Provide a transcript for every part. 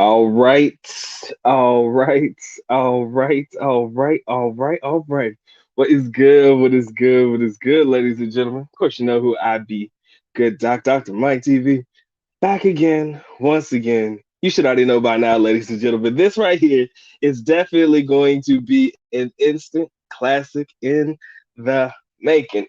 All right, all right, all right, all right, all right, all right. What is good? What is good? What is good, ladies and gentlemen? Of course, you know who I be. Good Dr. Mike TV. Back again, once again. You should already know by now, ladies and gentlemen. This right here is definitely going to be an instant classic in the making.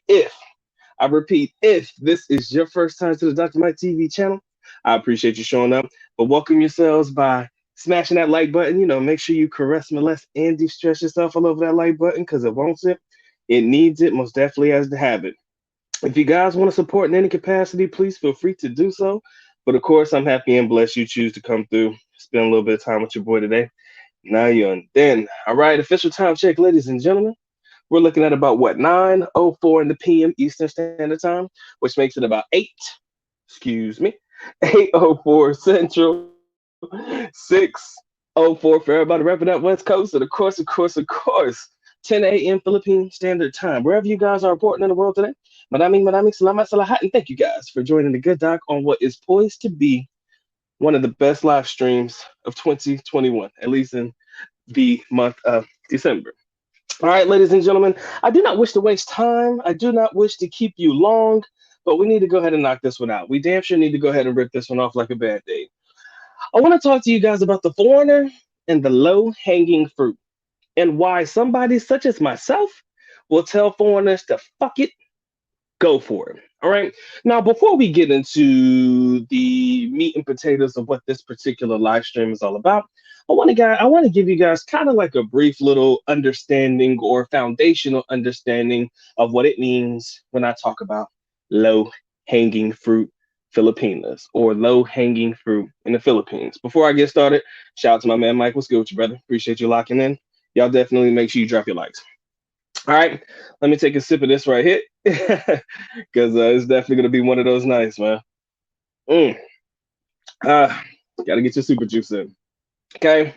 I repeat, if this is your first time to the Dr. Mike TV channel, I appreciate you showing up. But welcome yourselves by smashing that like button. Make sure you caress, molest, and de-stress yourself all over that like button because it wants it. It needs it, most definitely has to have it. If you guys want to support in any capacity, please feel free to do so. But of course, I'm happy and blessed you choose to come through, spend a little bit of time with your boy today. Now you're on. Then, all right, official time check, ladies and gentlemen. We're looking at about what 9:04 in the p.m. Eastern Standard Time, which makes it about excuse me, 8:04 Central, 6:04 for everybody repping up West Coast, and of course, 10 a.m. Philippine Standard Time. Wherever you guys are important in the world today, maraming salamat sa lahat, and thank you guys for joining the Good Doc on what is poised to be one of the best live streams of 2021, at least in the month of December. All right, ladies and gentlemen, I do not wish to waste time. I do not wish to keep you long, but we need to go ahead and knock this one out. We damn sure need to go ahead and rip this one off like a band aid. I want to talk to you guys about the foreigner and the low hanging fruit and why somebody such as myself will tell foreigners to fuck it, go for it. All right. Now, before we get into the meat and potatoes of what this particular live stream is all about, I want to give you guys kind of like a brief little understanding or foundational understanding of what it means when I talk about low hanging fruit Filipinas or low hanging fruit in the Philippines. Before I get started, shout out to my man Mike. What's good with you, brother? Appreciate you locking in. Y'all definitely make sure you drop your likes. All right, let me take a sip of this right here, because it's definitely gonna be one of those nights, man. Mm. Uh, Gotta get your super juice in. Okay.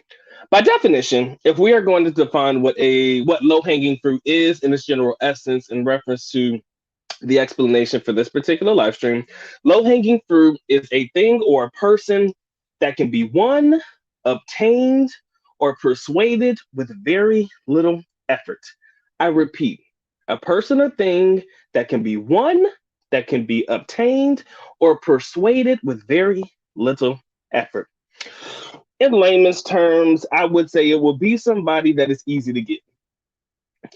By definition, if we are going to define what low hanging fruit is in its general essence in reference to the explanation for this particular live stream, low hanging fruit is a thing or a person that can be won, obtained, or persuaded with very little effort. I repeat, a person or thing that can be won, that can be obtained, or persuaded with very little effort. In layman's terms, I would say it will be somebody that is easy to get.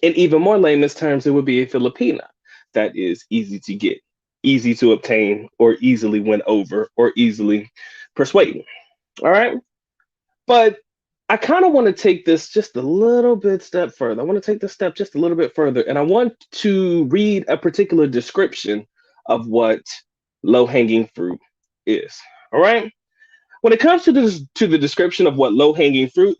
In even more layman's terms, it would be a Filipina that is easy to get, easy to obtain, or easily win over, or easily persuade. All right. But I kind of want to take this just a little bit step further. I want to take this step just a little bit further, and I want to read a particular description of what low hanging fruit is. All right. When it comes to the description of what low hanging fruit,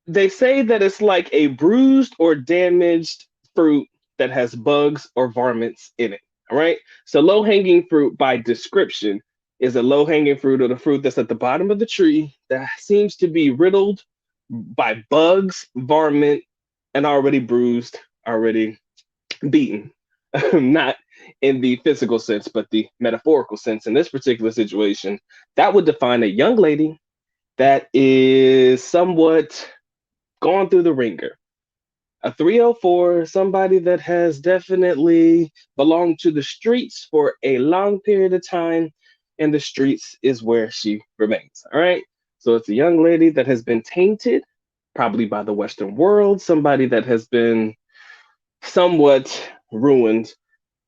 they say that it's like a bruised or damaged fruit that has bugs or varmints in it. All right. So low hanging fruit by description is a low hanging fruit or the fruit that's at the bottom of the tree that seems to be riddled by bugs, varmint, and already bruised, already beaten. Not in the physical sense, but the metaphorical sense. In this particular situation, that would define a young lady that is somewhat gone through the ringer. A 304, somebody that has definitely belonged to the streets for a long period of time, and the streets is where she remains. All right. So it's a young lady that has been tainted, probably by the Western world, somebody that has been somewhat ruined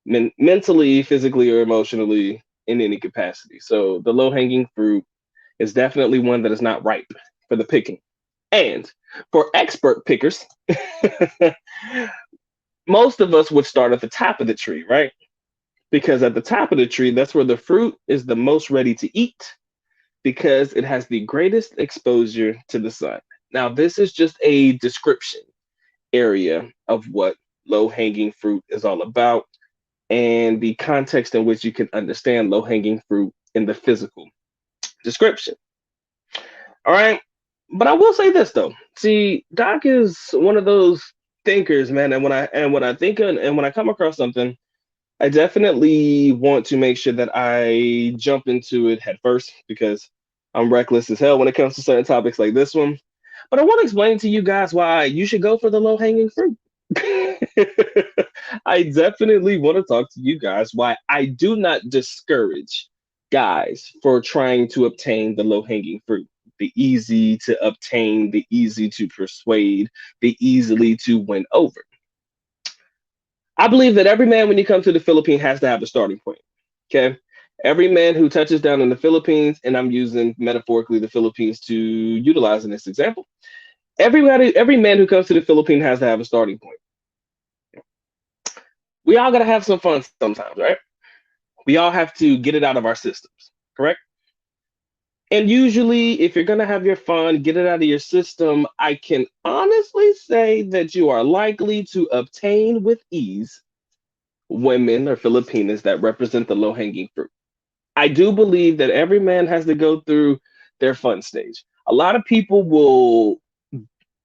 mentally, physically, or emotionally in any capacity. So the low hanging fruit is definitely one that is not ripe for the picking. And for expert pickers, most of us would start at the top of the tree, right? Because at the top of the tree, that's where the fruit is the most ready to eat because it has the greatest exposure to the sun. Now, this is just a description area of what low hanging fruit is all about and the context in which you can understand low hanging fruit in the physical description. All right. But I will say this though. See, Doc is one of those thinkers, man. And when I think and when I come across something, I definitely want to make sure that I jump into it head first because I'm reckless as hell when it comes to certain topics like this one. But I want to explain to you guys why you should go for the low hanging fruit. I definitely want to talk to you guys why I do not discourage guys for trying to obtain the low hanging fruit, the easy to obtain, the easy to persuade, the easily to win over. I believe that every man, when you come to the Philippines, has to have a starting point. Okay. Every man who touches down in the Philippines, and I'm using metaphorically the Philippines to utilize in this example, every man who comes to the Philippines has to have a starting point. We all got to have some fun sometimes, right? We all have to get it out of our systems, correct? And usually, if you're going to have your fun, get it out of your system, I can honestly say that you are likely to obtain with ease women or Filipinas that represent the low hanging fruit. I do believe that every man has to go through their fun stage. A lot of people will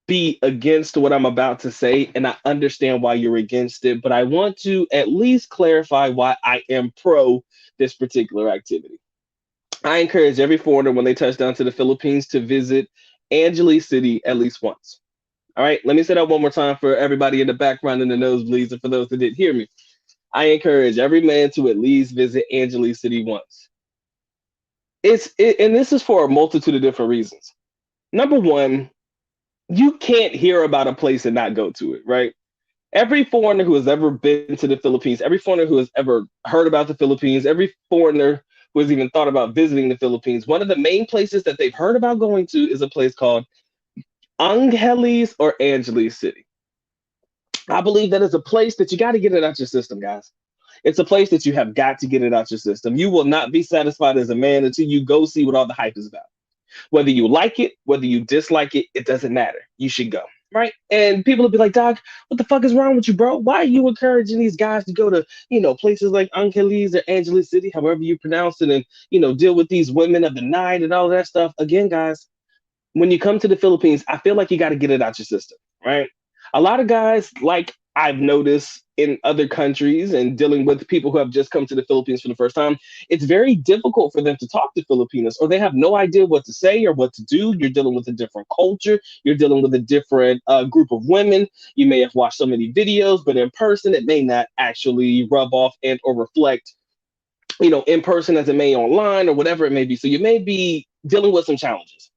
be against what I'm about to say, and I understand why you're against it, but I want to at least clarify why I am pro this particular activity. I encourage every foreigner when they touch down to the Philippines to visit Angeles City at least once. All right, let me say that one more time for everybody in the background and the nosebleeds, and for those that didn't hear me. I encourage every man to at least visit Angeles City once. And this is for a multitude of different reasons. Number one, you can't hear about a place and not go to it, right? Every foreigner who has ever been to the Philippines, every foreigner who has ever heard about the Philippines, every foreigner who has even thought about visiting the Philippines, one of the main places that they've heard about going to is a place called Angeles or Angeles City. I believe that is a place that you got to get it out your system, guys. It's a place that you have got to get it out your system. You will not be satisfied as a man until you go see what all the hype is about. Whether you like it, whether you dislike it, it doesn't matter. You should go. Right. And people will be like, Doc, what the fuck is wrong with you, bro? Why are you encouraging these guys to go to, places like Angeles or Angeles City, however you pronounce it, and, deal with these women of the night and all that stuff? Again, guys, when you come to the Philippines, I feel like you got to get it out your system, right? A lot of guys, like I've noticed in other countries and dealing with people who have just come to the Philippines for the first time, it's very difficult for them to talk to Filipinos or they have no idea what to say or what to do. You're dealing with a different culture. You're dealing with a different group of women. You may have watched so many videos, but in person, it may not actually rub off and or reflect, in person as it may online or whatever it may be. So you may be dealing with some challenges.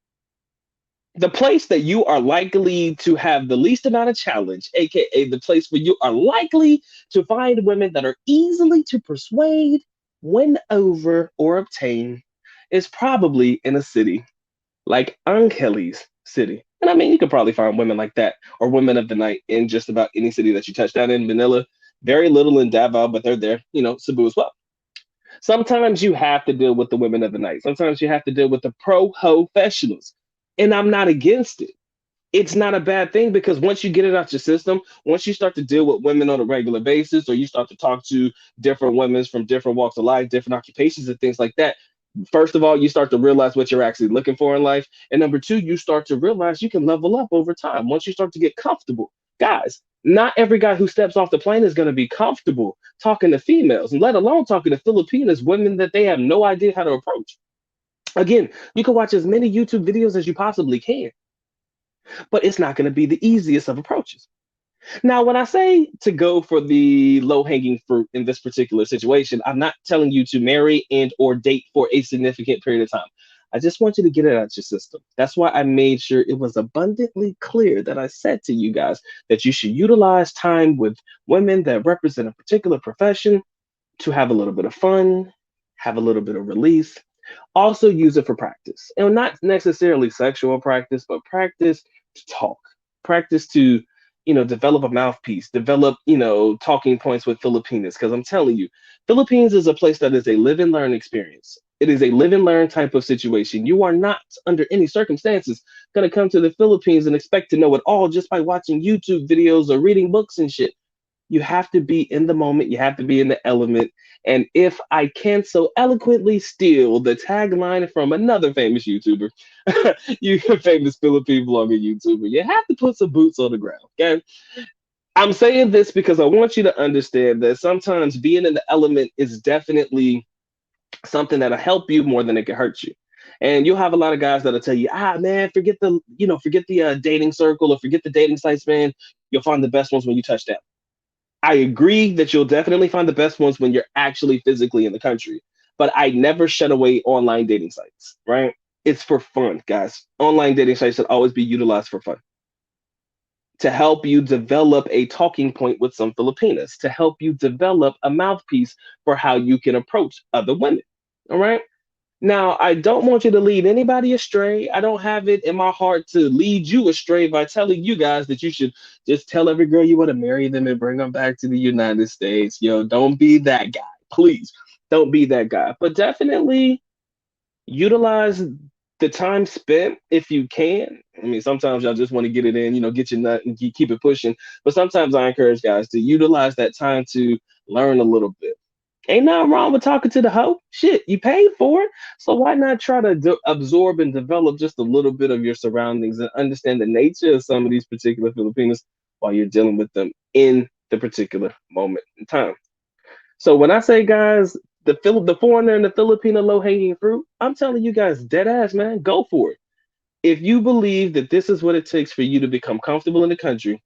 The place that you are likely to have the least amount of challenge, aka the place where you are likely to find women that are easily to persuade, win over, or obtain, is probably in a city like Angeles City. And I mean, you could probably find women like that or women of the night in just about any city that you touch down in. Manila, very little in Davao, but they're there, Cebu as well. Sometimes you have to deal with the women of the night. Sometimes you have to deal with the professionals. And I'm not against it. It's not a bad thing because once you get it out your system, once you start to deal with women on a regular basis, or you start to talk to different women from different walks of life, different occupations, and things like that, first of all, you start to realize what you're actually looking for in life. And number two, you start to realize you can level up over time once you start to get comfortable. Guys, not every guy who steps off the plane is going to be comfortable talking to females, and let alone talking to Filipinas, women that they have no idea how to approach. Again, you can watch as many YouTube videos as you possibly can, but it's not going to be the easiest of approaches. Now, when I say to go for the low-hanging fruit in this particular situation, I'm not telling you to marry and or date for a significant period of time. I just want you to get it out your system. That's why I made sure it was abundantly clear that I said to you guys that you should utilize time with women that represent a particular profession to have a little bit of fun, have a little bit of release, also use it for practice. And not necessarily sexual practice, but practice to talk, practice to, develop a mouthpiece, develop, talking points with Filipinas. Because I'm telling you, Philippines is a place that is a live and learn experience. It is a live and learn type of situation. You are not, under any circumstances, going to come to the Philippines and expect to know it all just by watching YouTube videos or reading books and shit. You have to be in the moment, you have to be in the element. And if I can so eloquently steal the tagline from another famous YouTuber, you famous Philippine vlogger YouTuber, you have to put some boots on the ground. Okay. I'm saying this because I want you to understand that sometimes being in the element is definitely something that'll help you more than it can hurt you. And you'll have a lot of guys that'll tell you, man, forget the dating circle or forget the dating sites, man. You'll find the best ones when you touch down. I agree that you'll definitely find the best ones when you're actually physically in the country. But I never shut away online dating sites, right? It's for fun, guys. Online dating sites should always be utilized for fun to help you develop a talking point with some Filipinas, to help you develop a mouthpiece for how you can approach other women. All right. Now, I don't want you to lead anybody astray. I don't have it in my heart to lead you astray by telling you guys that you should just tell every girl you want to marry them and bring them back to the United States. Yo, don't be that guy. Please don't be that guy. But definitely utilize the time spent if you can. I mean, sometimes y'all just want to get it in, get your nut and keep it pushing. But sometimes I encourage guys to utilize that time to learn a little bit. Ain't nothing wrong with talking to the hoe. Shit, you paid for it. So why not try to absorb and develop just a little bit of your surroundings and understand the nature of some of these particular Filipinos while you're dealing with them in the particular moment in time. So when I say, guys, the foreigner and the Filipino low hanging fruit, I'm telling you guys, dead ass, man, go for it. If you believe that this is what it takes for you to become comfortable in the country,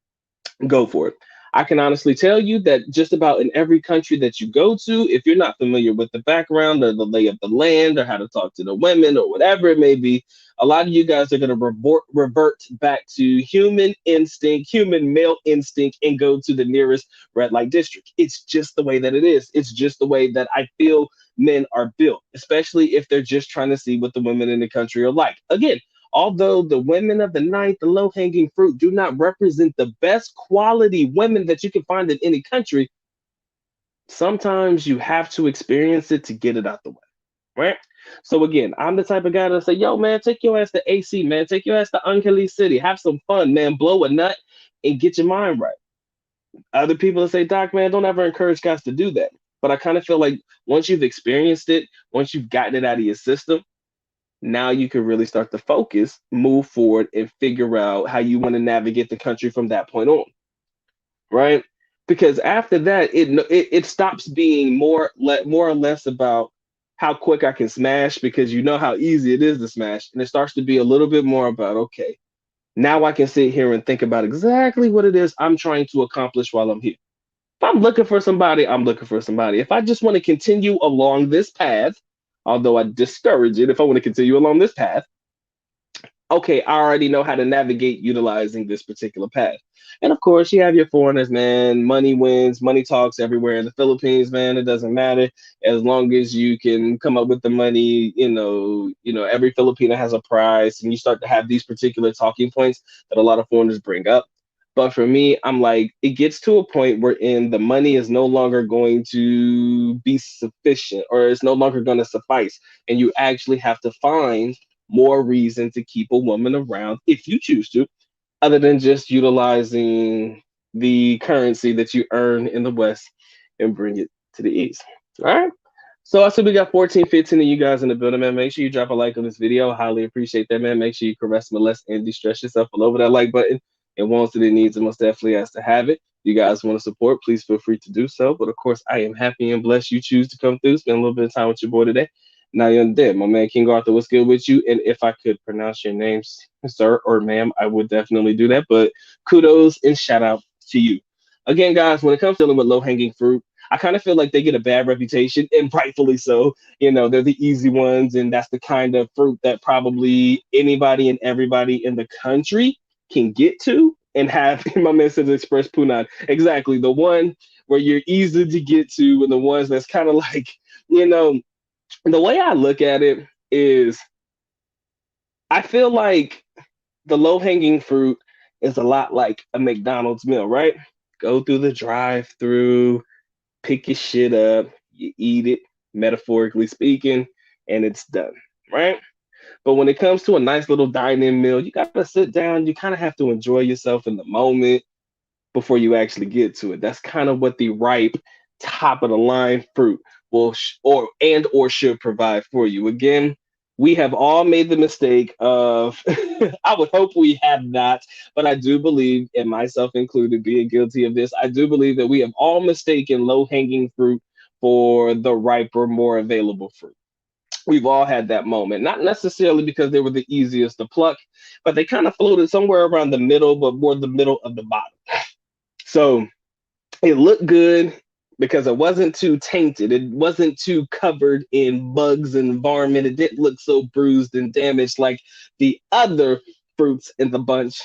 go for it. I can honestly tell you that just about in every country that you go to, if you're not familiar with the background or the lay of the land or how to talk to the women or whatever it may be, a lot of you guys are going to revert back to human instinct, human male instinct, and go to the nearest red light district. It's just the way that it is. It's just the way that I feel men are built, especially if they're just trying to see what the women in the country are like. Again, although the women of the night, the low hanging fruit, do not represent the best quality women that you can find in any country, sometimes you have to experience it to get it out the way, right? So again, I'm the type of guy to say, yo, man, take your ass to AC, man. Take your ass to Uncle City. Have some fun, man. Blow a nut and get your mind right. Other people say, Doc, man, don't ever encourage guys to do that. But I kind of feel like once you've experienced it, once you've gotten it out of your system, now you can really start to focus, move forward, and figure out how you want to navigate the country from that point on, right? Because after that, it stops being more or less about how quick I can smash because you know how easy it is to smash, and it starts to be a little bit more about, okay, now I can sit here and think about exactly what it is I'm trying to accomplish while I'm here. If I'm looking for somebody, I'm looking for somebody. If I just want to continue along this path, although I discourage it, if I want to continue along this path, okay, I already know how to navigate utilizing this particular path. And of course, you have your foreigners, man. Money wins, money talks everywhere in the Philippines, man. It doesn't matter as long as you can come up with the money. Every Filipino has a price, and you start to have these particular talking points that a lot of foreigners bring up. But for me, I'm like, it gets to a point wherein the money is no longer going to be sufficient, or it's no longer going to suffice, and you actually have to find more reason to keep a woman around if you choose to, other than just utilizing the currency that you earn in the West and bring it to the East. All right. So I see we got 14, 15 of you guys in the building, man. Make sure you drop a like on this video. I highly appreciate that, man. Make sure you caress, molest, and distress yourself all over that like button. It wants it, it needs it, most definitely has to have it. You guys want to support, please feel free to do so. But of course, I am happy and blessed you choose to come through, spend a little bit of time with your boy today. Now you're dead. My man King Arthur, what's good with you? And if I could pronounce your names, sir or ma'am, I would definitely do that. But kudos and shout out to you. Again, guys, when it comes to dealing with low hanging fruit, I kind of feel like they get a bad reputation, and rightfully so. They're the easy ones, and that's the kind of fruit that probably anybody and everybody in the country can get to and have. My man says express punad. Exactly. The one where you're easy to get to, and the ones that's kind of like, you know, the way I look at it is I feel like the low hanging fruit is a lot like a McDonald's meal, right? Go through the drive through, pick your shit up, you eat it, metaphorically speaking, and it's done, right? But when it comes to a nice little dine-in meal, you gotta sit down. You kind of have to enjoy yourself in the moment before you actually get to it. That's kind of what the ripe, top of the line fruit will or should provide for you. Again, We have all made the mistake of, I would hope we have not, but I do believe, and myself included, being guilty of this, I do believe that we have all mistaken low hanging fruit for the riper, more available fruit. We've all had that moment, not necessarily because they were the easiest to pluck, but they kind of floated somewhere around the middle, but more the middle of the bottom. So it looked good because it wasn't too tainted. It wasn't too covered in bugs and varmint. It didn't look so bruised and damaged like the other fruits in the bunch.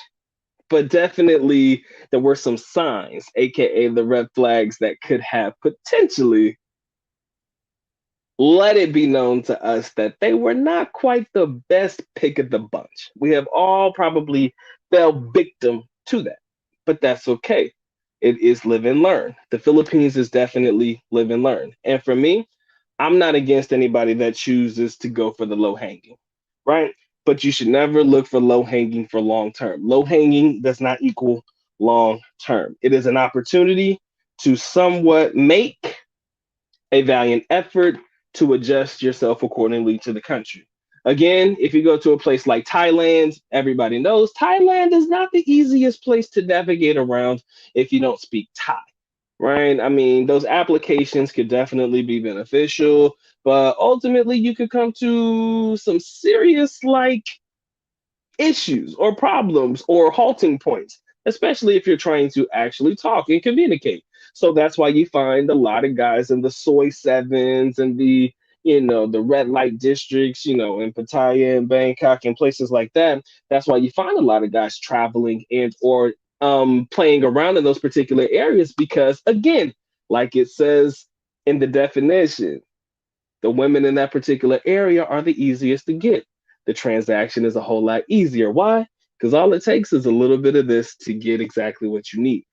But definitely there were some signs, aka the red flags, that could have potentially let it be known to us that they were not quite the best pick of the bunch. We have all probably fell victim to that, but that's okay. It is live and learn. The Philippines is definitely live and learn. And for me, I'm not against anybody that chooses to go for the low hanging, right? But you should never look for low hanging for long term. Low hanging does not equal long term. It is an opportunity to somewhat make a valiant effort to adjust yourself accordingly to the country. Again, if you go to a place like Thailand, everybody knows Thailand is not the easiest place to navigate around if you don't speak Thai, right? I mean, those applications could definitely be beneficial, but ultimately you could come to some serious issues or problems or halting points, especially if you're trying to actually talk and communicate. So that's why you find a lot of guys in the soy sevens and the red light districts, in Pattaya and Bangkok and places like that. That's why you find a lot of guys traveling and or playing around in those particular areas because again, like it says in the definition, the women in that particular area are the easiest to get. The transaction is a whole lot easier. Why? Because all it takes is a little bit of this to get exactly what you need.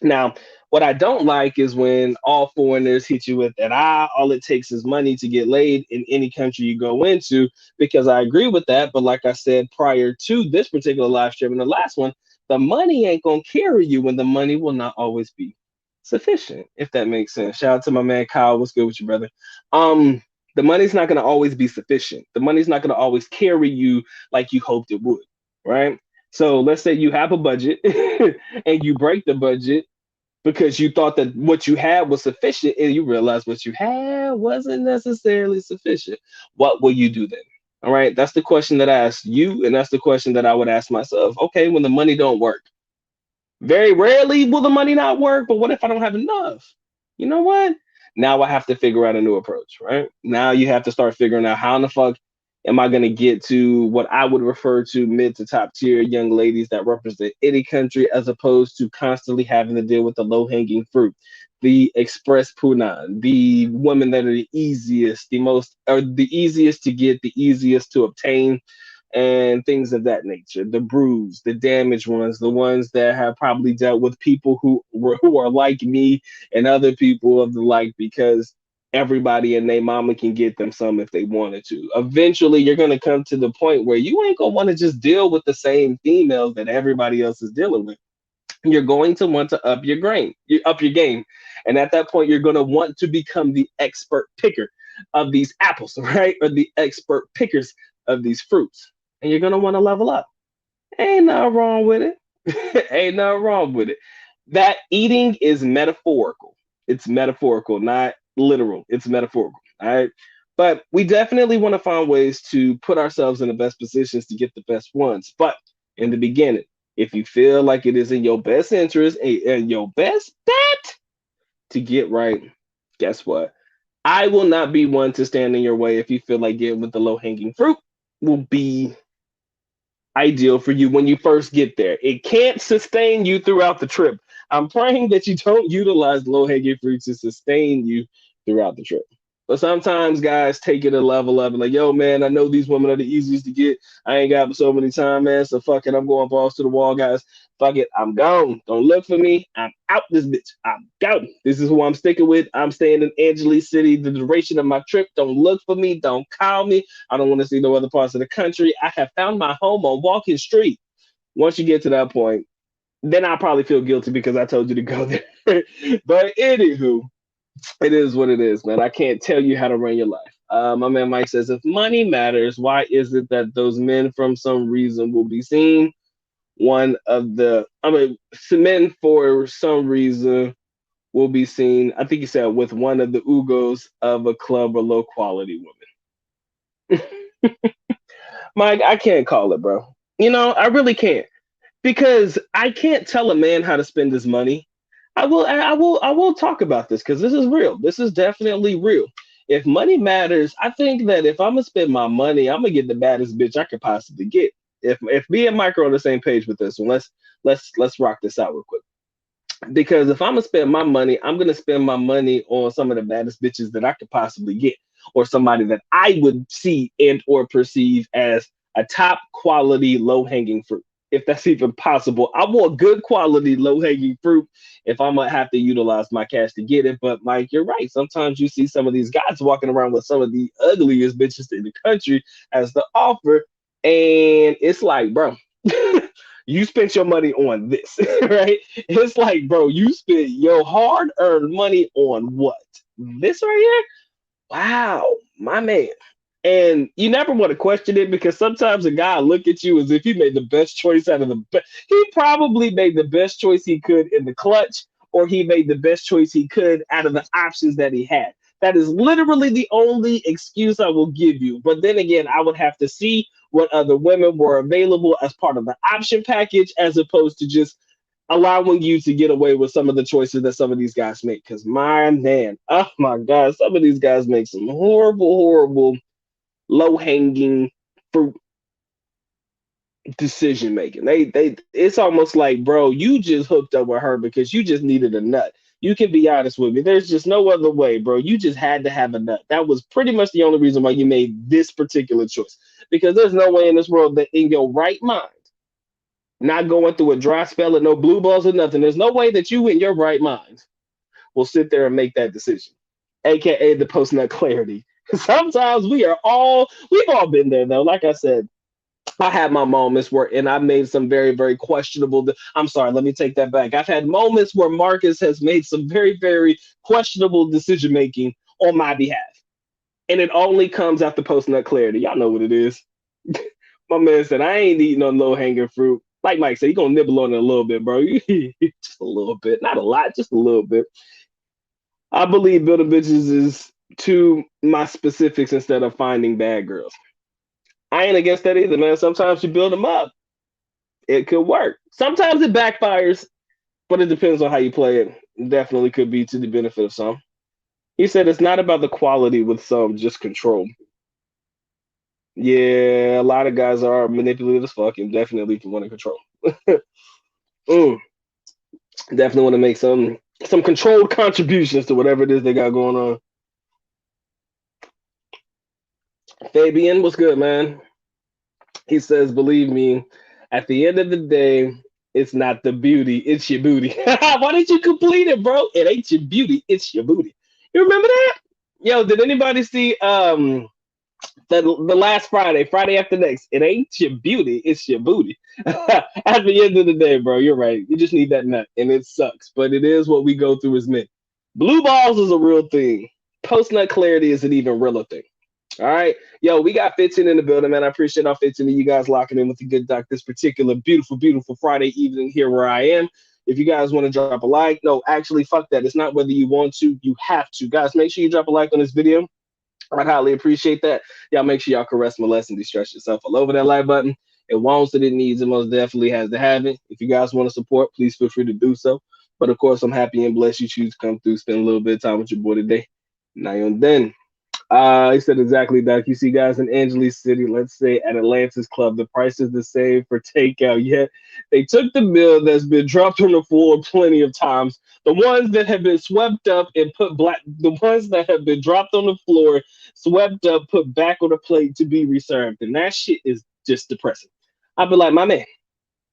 Now, what I don't like is when all foreigners hit you with that, all it takes is money to get laid in any country you go into, because I agree with that. But like I said prior to this particular live stream and the last one, the money ain't going to carry you when the money will not always be sufficient, if that makes sense. Shout out to my man Kyle. What's good with you, brother? Um, the money's not going to always be sufficient. The money's not going to always carry you like you hoped it would, right? So let's say you have a budget and you break the budget because you thought that what you had was sufficient and you realize what you had wasn't necessarily sufficient. What will you do then? All right, that's the question that I asked you, and that's the question that I would ask myself. Okay, when the money don't work, very rarely will the money not work, but what if I don't have enough? You know what? Now I have to figure out a new approach, right? Now you have to start figuring out how in the fuck am I going to get to what I would refer to mid to top tier young ladies that represent any country as opposed to constantly having to deal with the low hanging fruit, the express punan, the women that are the easiest, the most, or the easiest to get, the easiest to obtain, and things of that nature. The bruised, the damaged ones, the ones that have probably dealt with people who are like me and other people of the like, because everybody and their mama can get them some if they wanted to. Eventually, you're gonna come to the point where you ain't gonna want to just deal with the same females that everybody else is dealing with. You're going to want to up your game, and at that point, you're gonna want to become the expert picker of these apples, right? Or the expert pickers of these fruits, and you're gonna want to level up. Ain't nothing wrong with it. Ain't nothing wrong with it. That eating is metaphorical. It's metaphorical, not literal. It's metaphorical. All right. But we definitely want to find ways to put ourselves in the best positions to get the best ones. But in the beginning, if you feel like it is in your best interest and your best bet to get right, guess what? I will not be one to stand in your way if you feel like getting with the low hanging fruit will be ideal for you when you first get there. It can't sustain you throughout the trip. I'm praying that you don't utilize low hanging fruit to sustain you throughout the trip. But sometimes guys take it a level up and like, yo, man, I know these women are the easiest to get. I ain't got so many time, man. So fuck it. I'm going balls to the wall, guys. Fuck it. I'm gone. Don't look for me. I'm out this bitch. I'm gone. This is who I'm sticking with. I'm staying in Angeles City the duration of my trip. Don't look for me. Don't call me. I don't want to see no other parts of the country. I have found my home on Walking Street. Once you get to that point, then I'll probably feel guilty because I told you to go there. But anywho, it is what it is, man. I can't tell you how to run your life. My man Mike says, if money matters, why is it that those men from some reason will be seen? Men for some reason will be seen, I think he said, with one of the ugos of a club or low quality woman. Mike, I can't call it, bro. I really can't because I can't tell a man how to spend his money. I will talk about this because this is real. This is definitely real. If money matters, I think that if I'm gonna spend my money, I'm gonna get the baddest bitch I could possibly get. If me and Mike are on the same page with this one, let's rock this out real quick. Because if I'm gonna spend my money, I'm gonna spend my money on some of the baddest bitches that I could possibly get, or somebody that I would see and or perceive as a top quality low hanging fruit. If that's even possible, I want good quality low hanging fruit. If I'm gonna have to utilize my cash to get it, but Mike, you're right. Sometimes you see some of these guys walking around with some of the ugliest bitches in the country as the offer, and it's like, bro. You spent your money on this, right? It's like, bro, you spent your hard earned money on what? This right here? Wow, my man. And you never want to question it because sometimes a guy look at you as if he made the best choice out of the best. He probably made the best choice he could in the clutch, or he made the best choice he could out of the options that he had. That is literally the only excuse I will give you. But then again, I would have to see what other women were available as part of the option package, as opposed to just allowing you to get away with some of the choices that some of these guys make. Because my man, oh my God, some of these guys make some horrible, horrible low hanging fruit decision making. It's almost like, bro, you just hooked up with her because you just needed a nut. You can be honest with me. There's just no other way, bro. You just had to have a nut. That was pretty much the only reason why you made this particular choice. Because there's no way in this world that in your right mind, not going through a dry spell and no blue balls or nothing, there's no way that you in your right mind will sit there and make that decision. AKA the post nut clarity. Sometimes we've all been there though. Like I said, I had my moments where, and I made some very, very questionable. I'm sorry, let me take that back. I've had moments where Marcus has made some very, very questionable decision making on my behalf, and it only comes after post nut clarity. Y'all know what it is. My man said, "I ain't eating no low hanging fruit." Like Mike said, you gonna nibble on it a little bit, bro. Just a little bit, not a lot, just a little bit. I believe building bitches is to my specifics instead of finding bad girls. I ain't against that either, man. Sometimes you build them up, it could work. Sometimes it backfires, but it depends on how you play it. It definitely could be to the benefit of some. He said it's not about the quality with some, just control. Yeah, a lot of guys are manipulative as fuck and definitely can want to control. Mm, definitely want to make some controlled contributions to whatever it is they got going on. Fabian, what's good, man? He says, believe me, at the end of the day, it's not the beauty, it's your booty. Why didn't you complete it, bro? It ain't your beauty, it's your booty. You remember that? Yo, did anybody see the last Friday after next? It ain't your beauty, it's your booty. At the end of the day, bro, you're right. You just need that nut, and it sucks, but it is what we go through as men. Blue balls is a real thing. Post nut clarity is an even realer thing. All right. Yo, we got 15 in the building, man. I appreciate all 15 of you guys locking in with the good doc this particular beautiful, beautiful Friday evening here where I am. If you guys want to drop a like, no, actually, fuck that. It's not whether you want to, you have to. Guys, make sure you drop a like on this video. I'd highly appreciate that. Y'all make sure y'all caress, molest, and distress yourself all over that like button. It wants it, it needs it, most definitely has to have it. If you guys want to support, please feel free to do so. But of course, I'm happy and blessed you choose to come through, spend a little bit of time with your boy today. Now you're done. He said exactly, Doc. You see guys in Angeles City, let's say at Atlantis Club, the price is the same for takeout. Yet they took the bill that's been dropped on the floor plenty of times. The ones that have been swept up and put black, the ones that have been dropped on the floor, swept up, put back on the plate to be reserved. And that shit is just depressing. I'd be like, my man,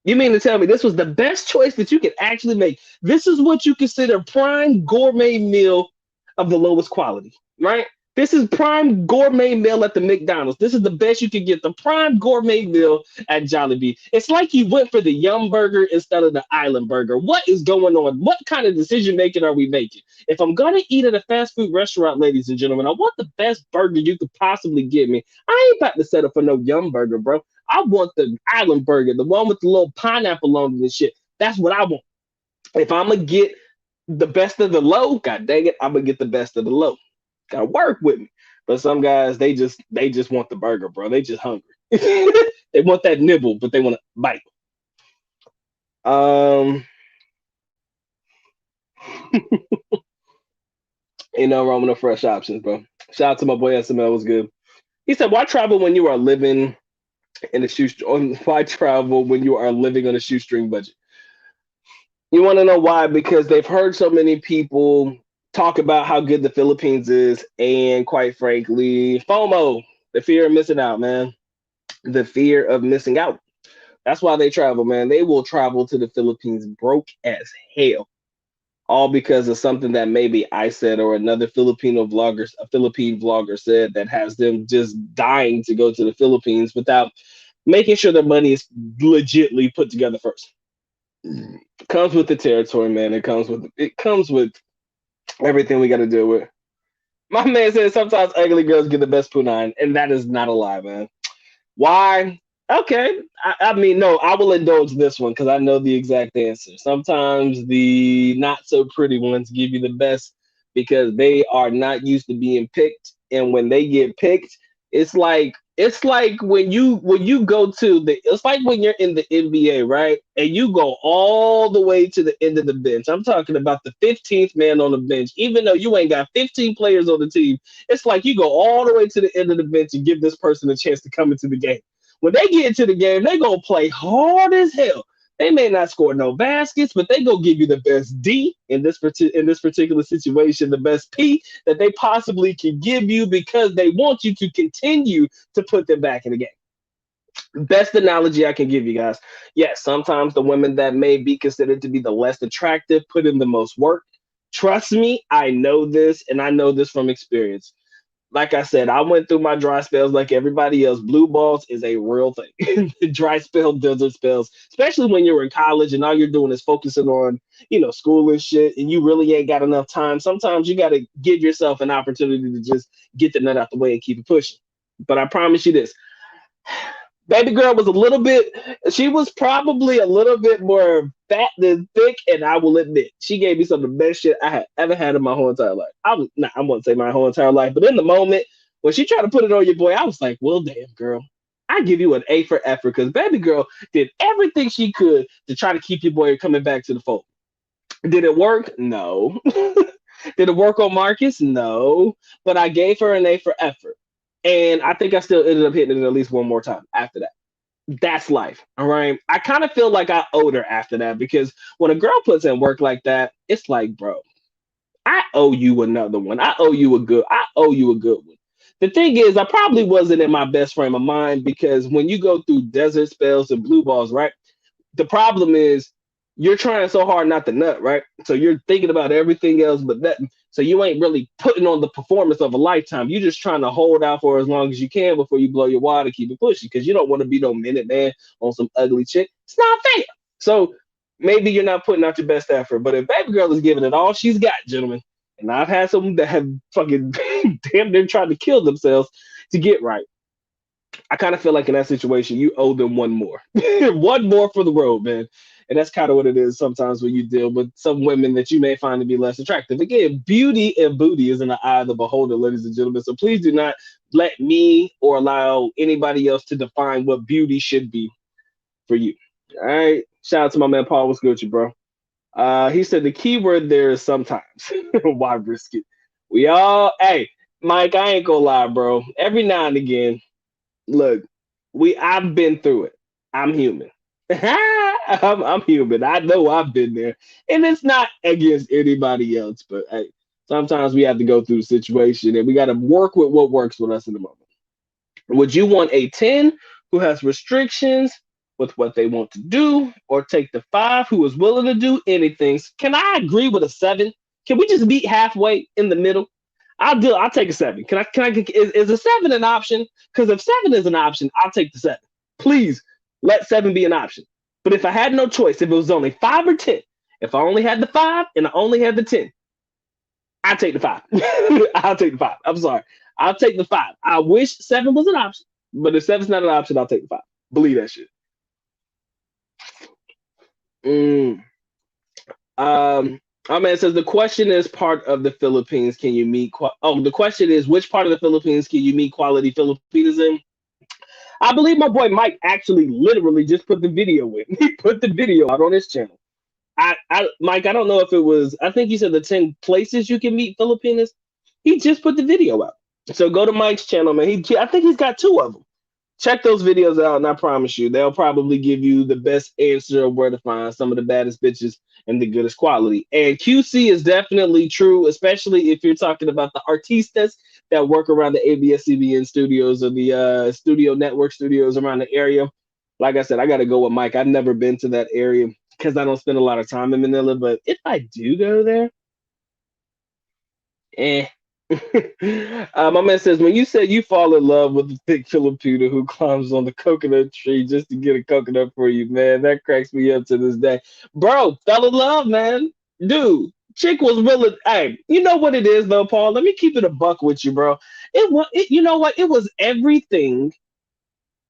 you mean to tell me this was the best choice that you could actually make? This is what you consider prime gourmet meal of the lowest quality, right? This is prime gourmet meal at the McDonald's. This is the best you can get. The prime gourmet meal at Jollibee. It's like you went for the Yum Burger instead of the Island Burger. What is going on? What kind of decision making are we making? If I'm gonna eat at a fast food restaurant, ladies and gentlemen, I want the best burger you could possibly give me. I ain't about to settle for no Yum Burger, bro. I want the Island Burger, the one with the little pineapple on it and shit. That's what I want. If I'm gonna get the best of the low, god dang it, I'm gonna get the best of the low. Gotta work with me. But some guys, they just want the burger, bro. They just hungry. They want that nibble, but they want to bite. Um, Ain't no wrong with no fresh options, bro. Shout out to my boy SML was good. He said, "Why travel when you are living in a shoe? Why travel when you are living on a shoestring budget?" You want to know why? Because they've heard so many people talk about how good the Philippines is, and quite frankly, FOMO, the fear of missing out, man. The fear of missing out. That's why they travel, man. They will travel to the Philippines broke as hell, all because of something that maybe I said or another Filipino vlogger, a Philippine vlogger said that has them just dying to go to the Philippines without making sure their money is legitly put together first. It comes with the territory, man. It comes with everything we got to deal with. My man said sometimes ugly girls get the best punine, and that is not a lie, man. Why? Okay. I mean, no, I will indulge this one because I know the exact answer. Sometimes the not so pretty ones give you the best because they are not used to being picked. And when they get picked, it's like when you go to the it's like when you're in the NBA, right? And you go all the way to the end of the bench. I'm talking about the 15th man on the bench, even though you ain't got 15 players on the team. It's like you go all the way to the end of the bench and give this person a chance to come into the game. When they get into the game, they gonna play hard as hell. They may not score no baskets, but they gonna give you the best D in this particular situation, the best P that they possibly can give you because they want you to continue to put them back in the game. Best analogy I can give you guys. Yes, sometimes the women that may be considered to be the less attractive put in the most work. Trust me, I know this, and I know this from experience. Like I said, I went through my dry spells like everybody else. Blue balls is a real thing. Dry spell, desert spells, especially when you're in college and all you're doing is focusing on, school and shit, and you really ain't got enough time. Sometimes you got to give yourself an opportunity to just get the nut out the way and keep it pushing. But I promise you this, baby girl was a little bit, she was probably a little bit more fat than thick, and I will admit, she gave me some of the best shit I had ever had in my whole entire life. I won't say my whole entire life, but in the moment, when she tried to put it on your boy, I was like, well, damn, girl. I give you an A for effort because baby girl did everything she could to try to keep your boy coming back to the fold. Did it work? No. Did it work on Marcus? No. But I gave her an A for effort. And I think I still ended up hitting it at least one more time after that. That's life. All right. I kind of feel like I owed her after that because when a girl puts in work like that, it's like, bro, I owe you another one. I owe you a good one. The thing is, I probably wasn't in my best frame of mind because when you go through desert spells and blue balls, right? The problem is you're trying so hard not to nut, right? So you're thinking about everything else but that. So you ain't really putting on the performance of a lifetime. You're just trying to hold out for as long as you can before you blow your wad and keep it pushing because you don't want to be no minute man on some ugly chick. It's not fair. So maybe you're not putting out your best effort. But if baby girl is giving it all she's got, gentlemen, and I've had some that have fucking damn near tried to kill themselves to get right. I kind of feel like in that situation, you owe them one more, one more for the road, man. And that's kind of what it is sometimes when you deal with some women that you may find to be less attractive. Again, beauty and booty is in the eye of the beholder, ladies and gentlemen. So please do not let me or allow anybody else to define what beauty should be for you. All right. Shout out to my man Paul. What's good with you, bro? He said the key word there is sometimes. Why risk it? Hey, Mike, I ain't gonna lie, bro. Every now and again, look, I've been through it. I'm human. I'm human. I know I've been there. And it's not against anybody else, but hey, sometimes we have to go through the situation and we got to work with what works with us in the moment. Would you want a 10 who has restrictions with what they want to do, or take the 5 who is willing to do anything? Can I agree with a 7? Can we just meet halfway in the middle? I'll take a seven. Is a seven an option? Because if seven is an option, I'll take the seven. Please let seven be an option. But if I had no choice, if it was only five or 10, if I only had the five and I only had the 10, I'll take the five. I'll take the five. I'm sorry. I'll take the five. I wish seven was an option, but if seven's not an option, I'll take the five. Believe that shit. Mm. Our man says the question is part of the Philippines. Can you meet? The question is which part of the Philippines can you meet quality Filipinos in? I believe my boy Mike actually literally just put the video in. He put the video out on his channel. Mike, I don't know if it was. I think he said the 10 places you can meet Filipinos. He just put the video out. So go to Mike's channel, man. I think he's got two of them. Check those videos out, and I promise you, they'll probably give you the best answer of where to find some of the baddest bitches and the goodest quality. And QC is definitely true, especially if you're talking about the artistas that work around the ABS-CBN studios or the studio network studios around the area. Like I said, I got to go with Mike. I've never been to that area because I don't spend a lot of time in Manila. But if I do go there, eh. My man says, when you say you fall in love with the thick Filipino who climbs on the coconut tree just to get a coconut for you, man, that cracks me up to this day. Bro, fell in love, man. Dude, chick was willing. Hey, you know what it is, though, Paul? Let me keep it a buck with you, bro. You know what? It was everything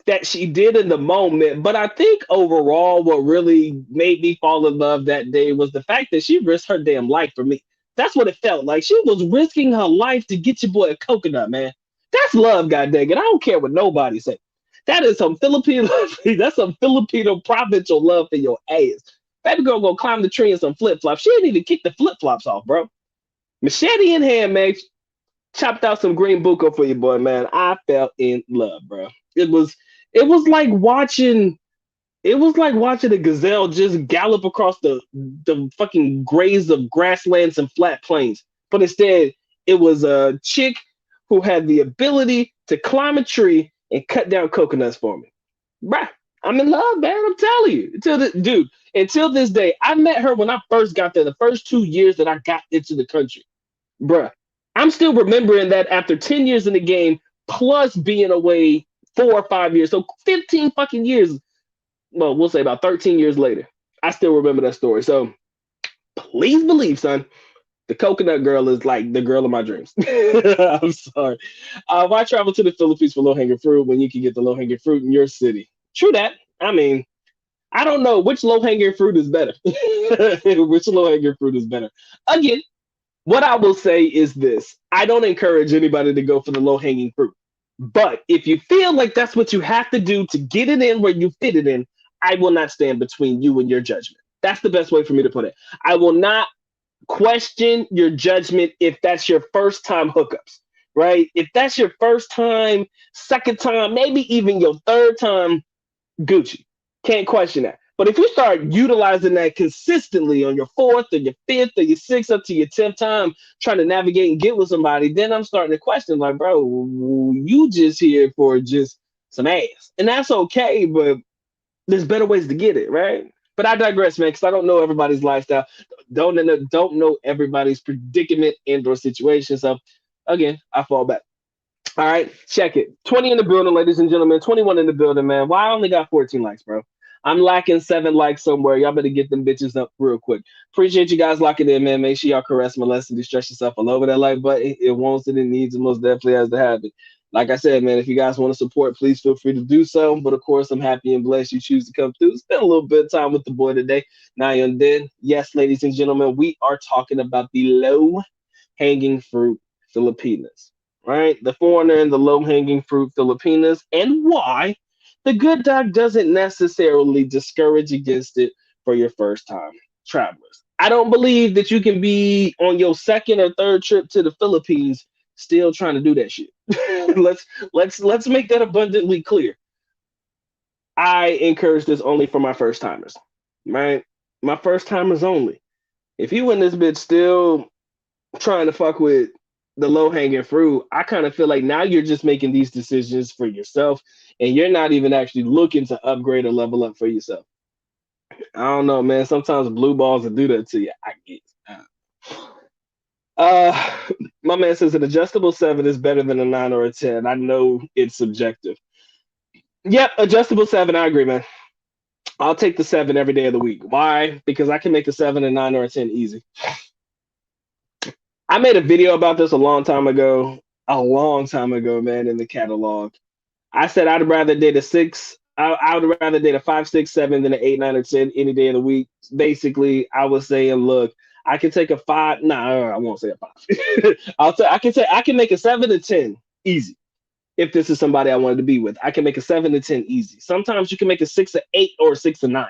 that she did in the moment. But I think overall, what really made me fall in love that day was the fact that she risked her damn life for me. That's what it felt like. She was risking her life to get your boy a coconut, man. That's love, god dang it. I don't care what nobody say. That is some Filipino. That's some Filipino provincial love for your ass. Baby girl gonna climb the tree in some flip flops. She didn't even kick the flip flops off, bro. Machete in hand, man. Chopped out some green buco for you, boy, man. I fell in love, bro. It was it was like watching it was like watching a gazelle just gallop across the fucking grays of grasslands and flat plains. But instead, it was a chick who had the ability to climb a tree and cut down coconuts for me. Bruh, I'm in love, man. I'm telling you. Until this day, I met her when I first got there, the first 2 years that I got into the country. Bruh, I'm still remembering that after 10 years in the game, plus being away 4 or 5 years. So 15 fucking years. Well, we'll say about 13 years later. I still remember that story. So please believe, son, the coconut girl is like the girl of my dreams. I'm sorry. Why travel to the Philippines for low hanging fruit when you can get the low hanging fruit in your city? True that. I mean, I don't know which low hanging fruit is better. Which low hanging fruit is better? Again, what I will say is this: I don't encourage anybody to go for the low hanging fruit. But if you feel like that's what you have to do to get it in where you fit it in, I will not stand between you and your judgment. That's the best way for me to put it. I will not question your judgment if that's your first time hookups, right? If that's your first time, second time, maybe even your third time, Gucci. Can't question that. But if you start utilizing that consistently on your fourth or your fifth or your sixth up to your 10th time trying to navigate and get with somebody, then I'm starting to question, like, bro, you just here for just some ass. And that's okay, but there's better ways to get it, right? But I digress, man, because I don't know everybody's lifestyle, don't know everybody's predicament and or situation. So again, I fall back. All right, check it. 20 in the building, ladies and gentlemen. 21 in the building, man. Why I only got 14 likes, bro? I'm lacking 7 likes somewhere. Y'all better get them bitches up real quick. Appreciate you guys locking in, man. Make sure y'all caress, molest, and distress yourself all over that like button. It wants it, it needs it, most definitely has to have it. Like I said, man, if you guys want to support, please feel free to do so. But of course, I'm happy and blessed you choose to come through. Spend a little bit of time with the boy today. Now and then. Yes, ladies and gentlemen, we are talking about the low hanging fruit Filipinas, right? The foreigner and the low hanging fruit Filipinas, and why the good doc doesn't necessarily discourage against it for your first time travelers. I don't believe that you can be on your second or third trip to the Philippines still trying to do that shit. let's make that abundantly clear. I encourage this only for my first timers, right? My first timers only. If you in this bitch still trying to fuck with the low hanging fruit, I kind of feel like now you're just making these decisions for yourself and you're not even actually looking to upgrade or level up for yourself. I don't know, man. Sometimes blue balls will do that to you. I guess. Uh, my man says an adjustable 7 is better than a 9 or a 10. I know it's subjective. Yep, adjustable 7. I agree, man. I'll take the 7 every day of the week. Why? Because I can make a 7, a 9, or a 10 easy. I made a video about this a long time ago. A long time ago, man, in the catalog. I said I'd rather date a 6. I would rather date a 5, 6, 7 than an 8, 9, or 10 any day of the week. Basically, I was saying, look, I can take a 5. Nah, I won't say a 5. I can make a 7 to 10 easy if this is somebody I wanted to be with. I can make a 7 to 10 easy. Sometimes you can make a 6 to 8 or a 6 to 9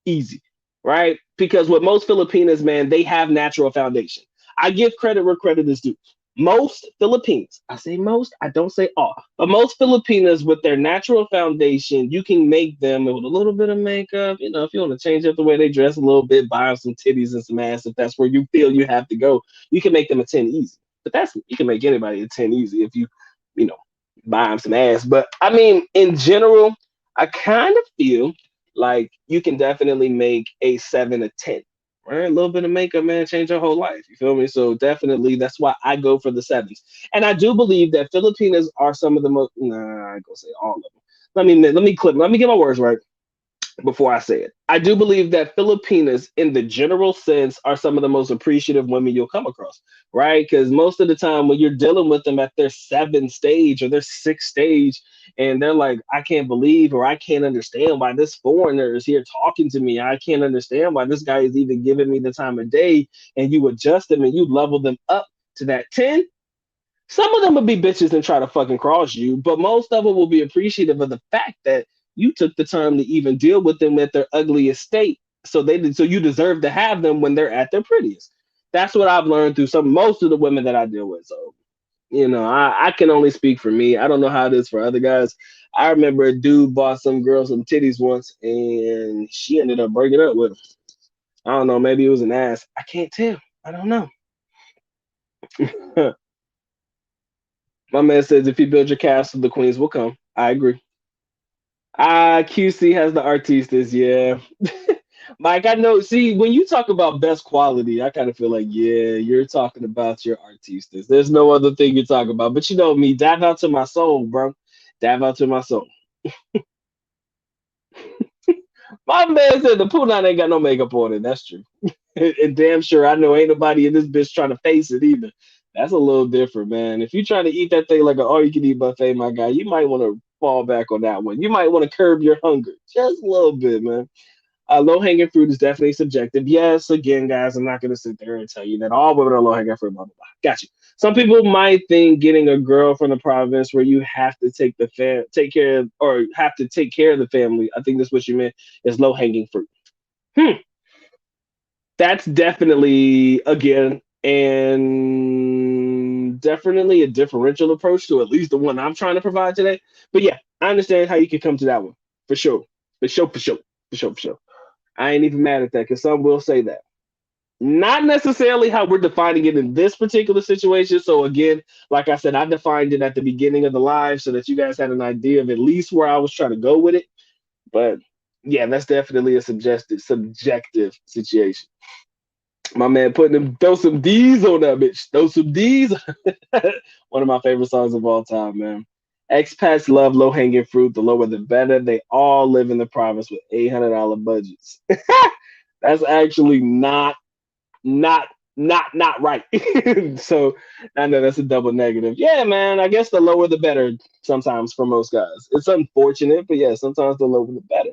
easy, right? Because with most Filipinas, man, they have natural foundation. I give credit where credit is due. Most Filipinos, I say most, I don't say all, but most Filipinas with their natural foundation, you can make them with a little bit of makeup. You know, if you want to change up the way they dress a little bit, buy them some titties and some ass, if that's where you feel you have to go, you can make them a 10 easy. But that's, you can make anybody a 10 easy if you know, buy him some ass. But I mean, in general, I kind of feel like you can definitely make a 7 to 10. Right? A little bit of makeup, man, change your whole life. You feel me? So definitely that's why I go for the sevens. And I do believe that Filipinas are some of the most I ain't gonna say all of them. Let me get my words right before I say it. I do believe that Filipinas, in the general sense, are some of the most appreciative women you'll come across, right? Because most of the time, when you're dealing with them at their 7th stage or their 6th stage, and they're like, I can't believe or I can't understand why this foreigner is here talking to me. I can't understand why this guy is even giving me the time of day. And you adjust them and you level them up to that 10. Some of them will be bitches and try to fucking cross you, but most of them will be appreciative of the fact that you took the time to even deal with them at their ugliest state. So you deserve to have them when they're at their prettiest. That's what I've learned through some most of the women that I deal with. So, I can only speak for me. I don't know how it is for other guys. I remember a dude bought some girl some titties once and she ended up breaking up with him. I don't know, maybe it was an ass. I can't tell. I don't know. My man says if you build your castle, the queens will come. I agree. QC has the artistas, yeah. Mike, I know. See, when you talk about best quality, I kind of feel like, yeah, you're talking about your artistas. There's no other thing you're talking about. But you know me, dive out to my soul, bro. Dive out to my soul. My man said the Punani ain't got no makeup on it. That's true. And damn sure I know ain't nobody in this bitch trying to face it either. That's a little different, man. If you trying to eat that thing like an all you can eat buffet, my guy, you might want to fall back on that one. You might want to curb your hunger just a little bit, man. Low hanging fruit is definitely subjective. Yes, again, guys, I'm not going to sit there and tell you that all women are low hanging fruit. Blah blah blah. Got you. Some people might think getting a girl from the province where you have to take care of, or have to take care of the family. I think that's what you meant is low hanging fruit. Hmm. That's definitely again and definitely a differential approach to at least the one I'm trying to provide today. But yeah, I understand how you could come to that one for sure, for sure, for sure, for sure, for sure. I ain't even mad at that because some will say that. Not necessarily how we're defining it in this particular situation. So again, like I said, I defined it at the beginning of the live so that you guys had an idea of at least where I was trying to go with it. But yeah, that's definitely a subjective situation. My man putting them throw some D's on that bitch. Throw some D's. One of my favorite songs of all time, man. Expats love low hanging fruit. The lower the better. They all live in the province with $800 budgets. That's actually not not right. So I know that's a double negative. Yeah, man. I guess the lower the better sometimes for most guys. It's unfortunate, but yeah, sometimes the lower the better.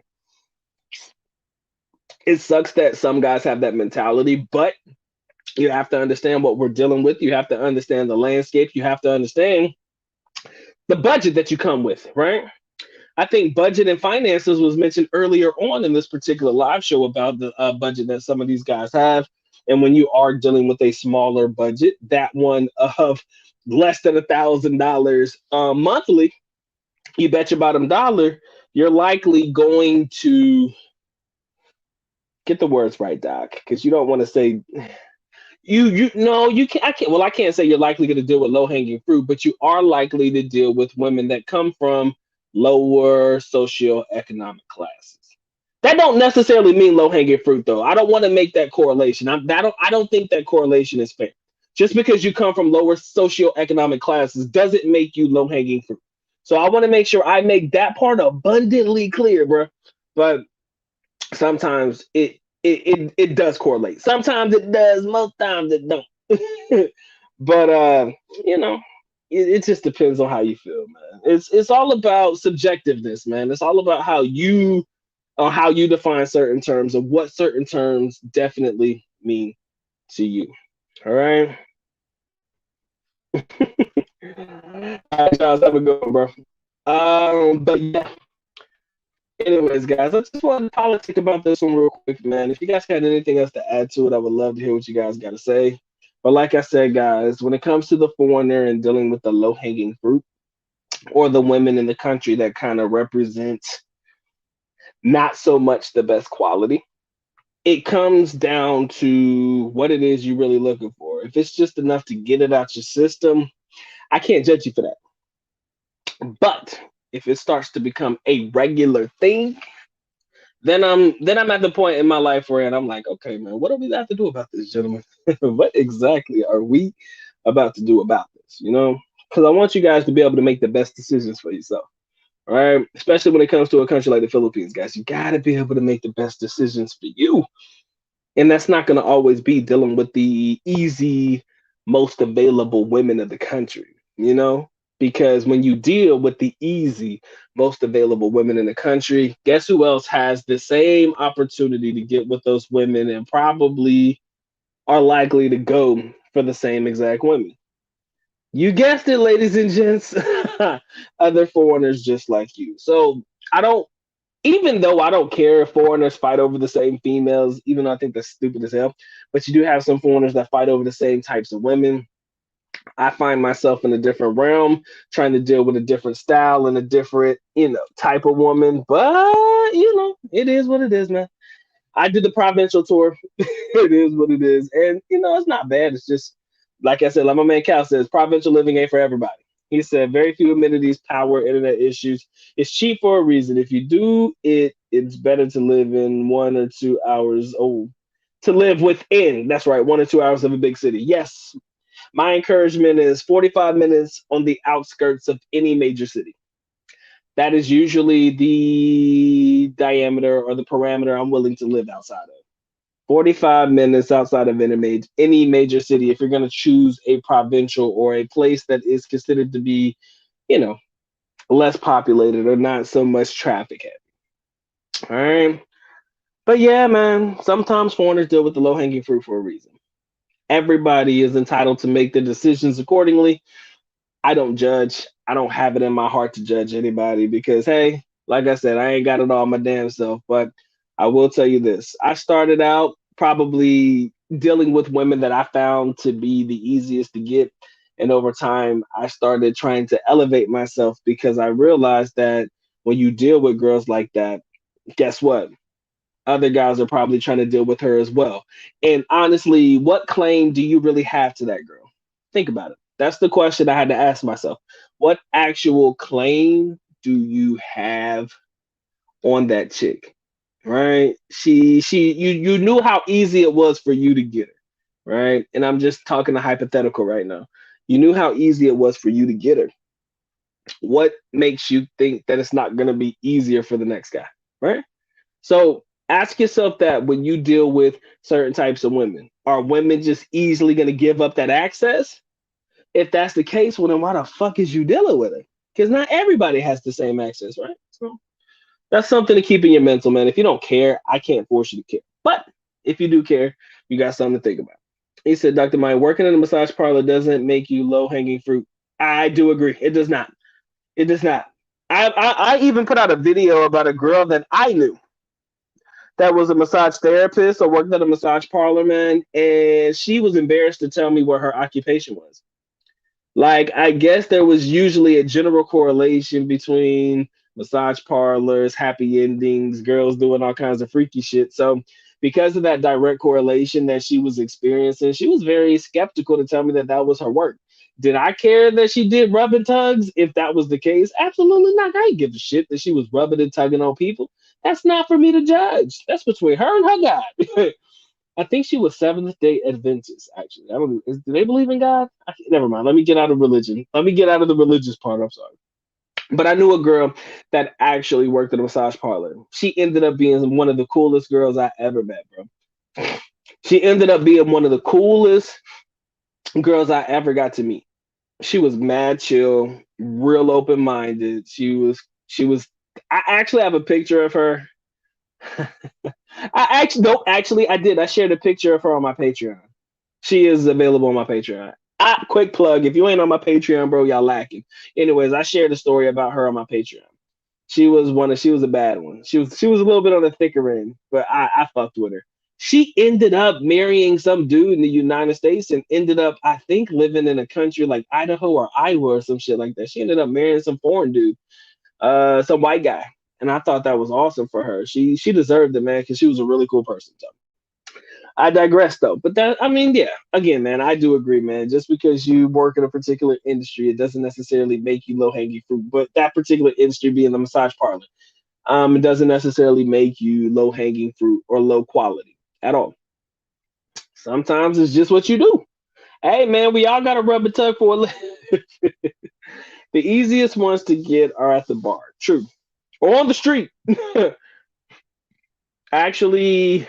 It sucks that some guys have that mentality, but you have to understand what we're dealing with. You have to understand the landscape. You have to understand the budget that you come with, right? I think budget and finances was mentioned earlier on in this particular live show about the budget that some of these guys have. And when you are dealing with a smaller budget, that one of less than $1,000 monthly, you bet your bottom dollar, you're likely going to get the words right, Doc, because you don't want to say you no you can't I can't well I can't say you're likely going to deal with low hanging fruit, but you are likely to deal with women that come from lower socioeconomic classes. That don't necessarily mean low hanging fruit though. I don't want to make that correlation. I don't think that correlation is fair. Just because you come from lower socioeconomic classes doesn't make you low hanging fruit. So I want to make sure I make that part abundantly clear, bro. But sometimes it does correlate. Sometimes it does. Most times it don't. But you know, it just depends on how you feel, man. It's all about subjectiveness, man. It's all about how you define certain terms and what certain terms definitely mean to you. All right. All right, Charles, have a good one, bro. But yeah. Anyways, guys, I just wanted to politic about this one real quick, man. If you guys had anything else to add to it, I would love to hear what you guys got to say. But like I said, guys, when it comes to the foreigner and dealing with the low hanging fruit or the women in the country that kind of represent not so much the best quality, it comes down to what it is you're really looking for. If it's just enough to get it out your system, I can't judge you for that. But if it starts to become a regular thing, then I'm at the point in my life where I'm like, okay, man, what do we have to do about this, gentlemen? What exactly are we about to do about this? You know, because I want you guys to be able to make the best decisions for yourself. All right, especially when it comes to a country like the Philippines, guys, you got to be able to make the best decisions for you, and that's not going to always be dealing with the easy, most available women of the country, you know? Because when you deal with the easy, most available women in the country, guess who else has the same opportunity to get with those women and probably are likely to go for the same exact women? You guessed it, ladies and gents. Other foreigners just like you. So I don't even though I don't care if foreigners fight over the same females, even though I think that's stupid as hell, but you do have some foreigners that fight over the same types of women. I find myself in a different realm, trying to deal with a different style and a different, type of woman. But, it is what it is, man. I did the provincial tour. It is what it is. And, it's not bad. It's just, like I said, like my man Cal says, provincial living ain't for everybody. He said, very few amenities, power, internet issues. It's cheap for a reason. If you do it, it's better to live in 1 or 2 hours. Oh, to live within, that's right, 1 or 2 hours of a big city. Yes, my encouragement is 45 minutes on the outskirts of any major city. That is usually the diameter or the parameter I'm willing to live outside of. 45 minutes outside of any major city if you're going to choose a provincial or a place that is considered to be, you know, less populated or not so much traffic heavy. All right. But yeah, man, sometimes foreigners deal with the low hanging fruit for a reason. Everybody is entitled to make their decisions accordingly. I don't judge. I don't have it in my heart to judge anybody because, hey, like I said, I ain't got it all my damn self. But I will tell you this: I started out probably dealing with women that I found to be the easiest to get, and over time, I started trying to elevate myself because I realized that when you deal with girls like that, guess what? Other guys are probably trying to deal with her as well. And honestly, what claim do you really have to that girl? Think about it. That's the question I had to ask myself. What actual claim do you have on that chick? Right? You knew how easy it was for you to get her, right? And I'm just talking a hypothetical right now. You knew how easy it was for you to get her. What makes you think that it's not going to be easier for the next guy, right? So ask yourself that when you deal with certain types of women. Are women just easily going to give up that access? If that's the case, well, then why the fuck is you dealing with it? Because not everybody has the same access, right? So that's something to keep in your mental, man. If you don't care, I can't force you to care. But if you do care, you got something to think about. He said, Dr. Mike, working in a massage parlor doesn't make you low hanging fruit. I do agree. It does not. It does not. I even put out a video about a girl that I knew that was a massage therapist or worked at a massage parlor, man, and she was embarrassed to tell me what her occupation was. Like, I guess there was usually a general correlation between massage parlors, happy endings, girls doing all kinds of freaky shit. So, because of that direct correlation that she was experiencing, she was very skeptical to tell me that that was her work. Did I care that she did rub and tugs? If that was the case, absolutely not. I didn't give a shit that she was rubbing and tugging on people. That's not for me to judge. That's between her and her God. I think she was Seventh Day Adventist. Actually, I don't. Do they believe in God? Never mind. Let me get out of religion. Let me get out of the religious part. I'm sorry. But I knew a girl that actually worked at a massage parlor. She ended up being one of the coolest girls I ever met, bro. She ended up being one of the coolest girls I ever got to meet. She was mad chill, real open minded. She was. I actually have a picture of her. I actually no, actually I did. I shared a picture of her on my Patreon. She is available on my Patreon. Quick plug. If you ain't on my Patreon, bro, y'all lacking. Anyways, I shared a story about her on my Patreon. She was a bad one. She was a little bit on the thicker end, but I fucked with her. She ended up marrying some dude in the United States and ended up, I think, living in a country like Idaho or Iowa or some shit like that. She ended up marrying some foreign dude, some white guy. And I thought that was awesome for her. She deserved it, man, because she was a really cool person. So I digress though. But that I mean, yeah, again, man, I do agree, man. Just because you work in a particular industry, it doesn't necessarily make you low hanging fruit. But that particular industry being the massage parlor, it doesn't necessarily make you low hanging fruit or low quality at all. Sometimes it's just what you do. Hey man, we all gotta rub a tug for a The easiest ones to get are at the bar. True. Or on the street. Actually,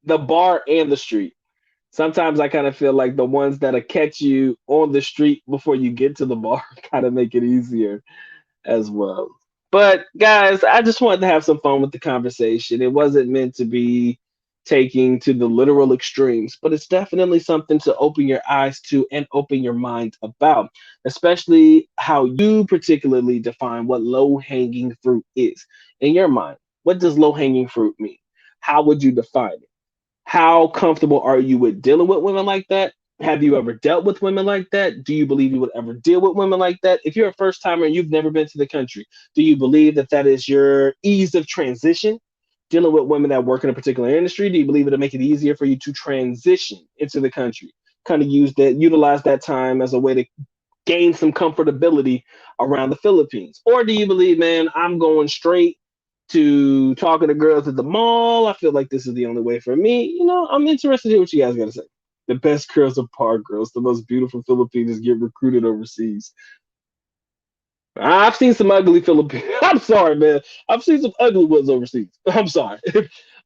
the bar and the street. Sometimes I kind of feel like the ones that'll catch you on the street before you get to the bar kind of make it easier as well. But guys, I just wanted to have some fun with the conversation. It wasn't meant to be taking to the literal extremes, but it's definitely something to open your eyes to and open your mind about, especially how you particularly define what low hanging fruit is in your mind. What does low hanging fruit mean? How would you define it? How comfortable are you with dealing with women like that? Have you ever dealt with women like that? Do you believe you would ever deal with women like that? If you're a first timer and you've never been to the country, do you believe that that is your ease of transition? Dealing with women that work in a particular industry, do you believe it'll make it easier for you to transition into the country? Kind of utilize that time as a way to gain some comfortability around the Philippines? Or do you believe, man, I'm going straight to talking to girls at the mall? I feel like this is the only way for me. I'm interested in hear what you guys got to say. The best girls are park girls. The most beautiful Filipinos get recruited overseas. I've seen some ugly Filipinos. I'm sorry, man. I've seen some ugly ones overseas. I'm sorry.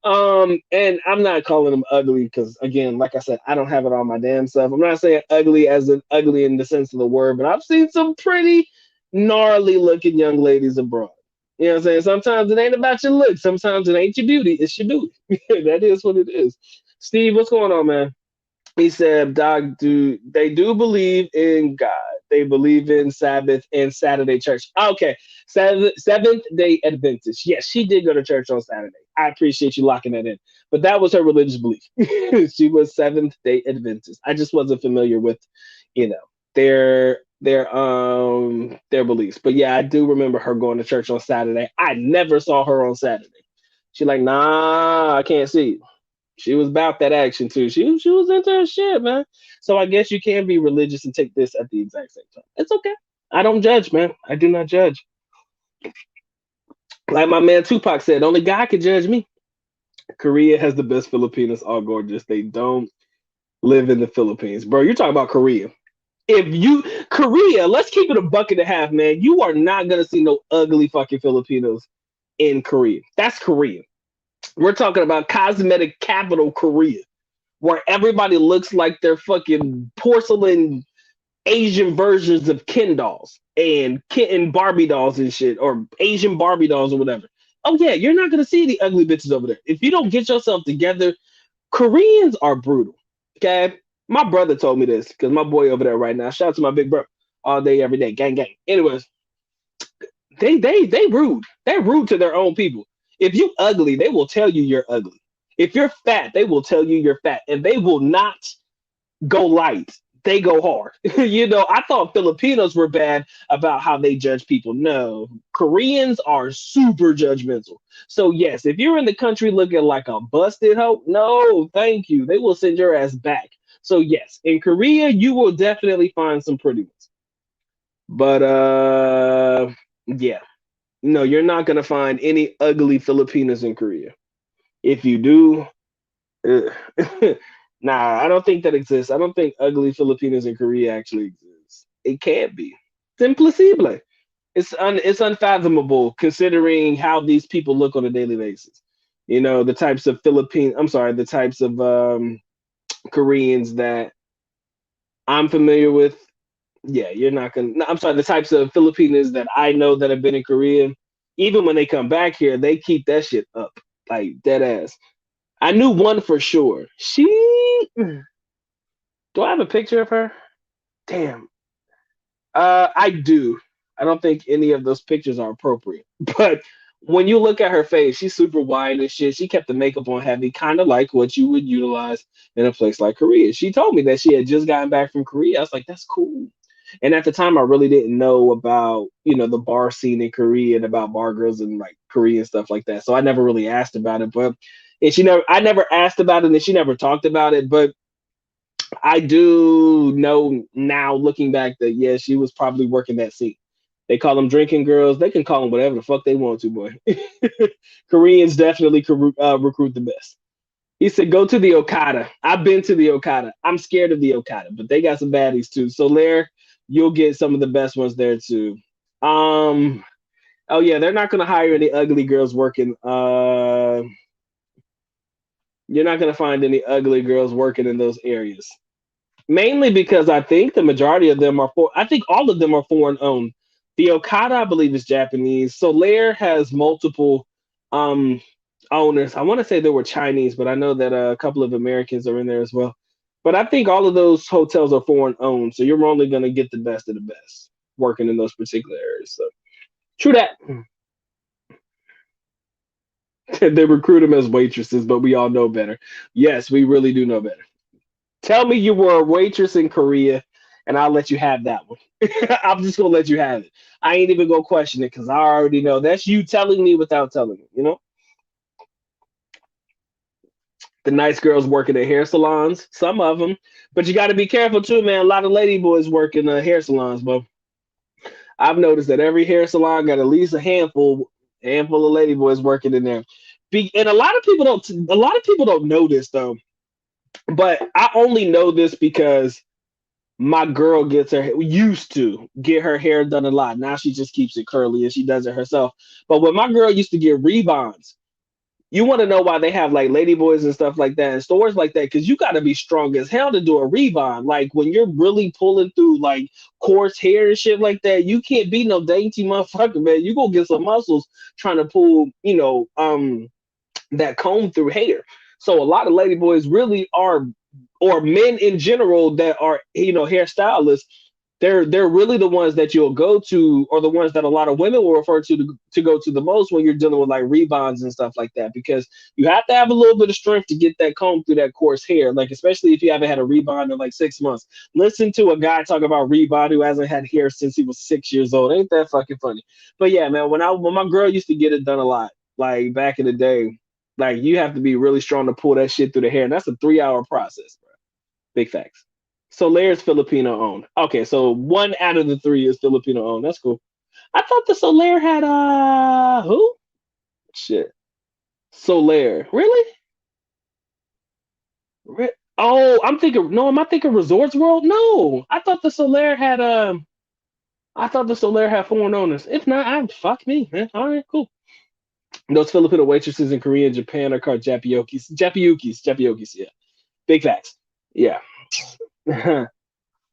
And I'm not calling them ugly because, again, like I said, I don't have it on my damn self. I'm not saying ugly as in ugly in the sense of the word, but I've seen some pretty gnarly looking young ladies abroad. You know what I'm saying? Sometimes it ain't about your look. Sometimes it ain't your beauty. It's your beauty. That is what it is. Steve, what's going on, man? He said, "Doc, do they do believe in God? They believe in Sabbath and Saturday church." Okay, Seventh Day Adventist. Yes, she did go to church on Saturday. I appreciate you locking that in. But that was her religious belief. She was Seventh Day Adventist. I just wasn't familiar with, you know, their beliefs. But yeah, I do remember her going to church on Saturday. I never saw her on Saturday. She like, nah, I can't see. She was about that action too. She was into her shit, man. So I guess you can be religious and take this at the exact same time. It's okay. I don't judge, man. I do not judge. Like my man Tupac said, only God can judge me. Korea has the best Filipinos, all gorgeous. They don't live in the Philippines, bro. You're talking about Korea. If you Korea, let's keep it a buck and a half, man. You are not gonna see no ugly fucking Filipinos in Korea. That's Korea. We're talking about cosmetic capital Korea, where everybody looks like they're fucking porcelain Asian versions of Ken dolls and kitten Barbie dolls and shit, or Asian Barbie dolls or whatever. Oh yeah, you're not gonna see the ugly bitches over there. If you don't get yourself together, Koreans are brutal. Okay, my brother told me this because my boy over there right now. Shout out to my big bro, all day, every day, gang gang. Anyways, they rude. They're rude to their own people. If you ugly, they will tell you you're ugly. If you're fat, they will tell you you're fat, and they will not go light. They go hard. I thought Filipinos were bad about how they judge people. No, Koreans are super judgmental. So yes, if you're in the country looking like a busted hoe, no, thank you. They will send your ass back. So yes, in Korea, you will definitely find some pretty ones. But yeah, no, you're not gonna find any ugly Filipinos in Korea. If you do, Ugh. Nah, I don't think that exists. I don't think ugly Filipinos in Korea actually exists. It can't be. It's impossible. It's unfathomable considering how these people look on a daily basis. You know, the types of Philippine I'm sorry, the types of Koreans that I'm familiar with. Yeah, you're not gonna no, I'm sorry, the types of Filipinos that I know that have been in Korea, even when they come back here, they keep that shit up. Like dead ass. I knew one for sure. Do I have a picture of her? Damn. I do. I don't think any of those pictures are appropriate. But when you look at her face, she's super wide and shit. She kept the makeup on heavy, kind of like what you would utilize in a place like Korea. She told me that she had just gotten back from Korea. I was like, that's cool. And at the time, I really didn't know about, the bar scene in Korea and about bar girls and like Korean stuff like that. So I never really asked about it. But I never asked about it and she never talked about it. But I do know now, looking back, that yeah, she was probably working that scene. They call them drinking girls. They can call them whatever the fuck they want to, boy. Koreans definitely recruit the best. He said, "Go to the Okada." I've been to the Okada. I'm scared of the Okada, but they got some baddies too. So there, you'll get some of the best ones there too. Um. Oh yeah, they're not gonna hire any ugly girls working. You're not gonna find any ugly girls working in those areas. Mainly because I think the majority of them are I think all of them are foreign owned. The Okada, I believe, is Japanese. Solaire has multiple um owners. I want to say they were Chinese, but I know that a couple of Americans are in there as well. But I think all of those hotels are foreign owned, so you're only going to get the best of the best working in those particular areas. So true that. They recruit them as waitresses, but we all know better. Yes, we really do know better. Tell me you were a waitress in Korea, and I'll let you have that one. I'm just gonna let you have it. I ain't even gonna question it because I already know that's you telling me without telling me. The nice girls working at hair salons, some of them, but you got to be careful too, man. A lot of lady boys work in hair salons, but I've noticed that every hair salon got at least a handful of lady boys working in there. And a lot of people don't know this though, but I only know this because my girl used to get her hair done a lot. Now she just keeps it curly and she does it herself. But when my girl used to get rebonds, you want to know why they have like ladyboys and stuff like that in stores like that? Because you got to be strong as hell to do a rebond. Like when you're really pulling through like coarse hair and shit like that, you can't be no dainty motherfucker, man. You go get some muscles trying to pull, that comb through hair. So a lot of ladyboys really are, or men in general that are, hairstylists. They're really the ones that you'll go to, or the ones that a lot of women will refer to go to the most when you're dealing with like rebonds and stuff like that, because you have to have a little bit of strength to get that comb through that coarse hair. Like especially if you haven't had a rebond in like 6 months. Listen to a guy talk about rebond who hasn't had hair since he was 6 years old. Ain't that fucking funny? But yeah, man, when my girl used to get it done a lot, like back in the day, like you have to be really strong to pull that shit through the hair, and that's a 3 hour process, bro. Big facts. Solaire's Filipino owned. Okay, so one out of the three is Filipino owned. That's cool. I thought the Solaire had who? Shit. Solaire. Really? Oh, I'm thinking no, am I thinking Resorts World? No. I thought the Solaire had foreign owners. If not, I fuck me, man. All right, cool. Those Filipino waitresses in Korea and Japan are called Japiokis. Japiokis, yeah. Big facts. Yeah.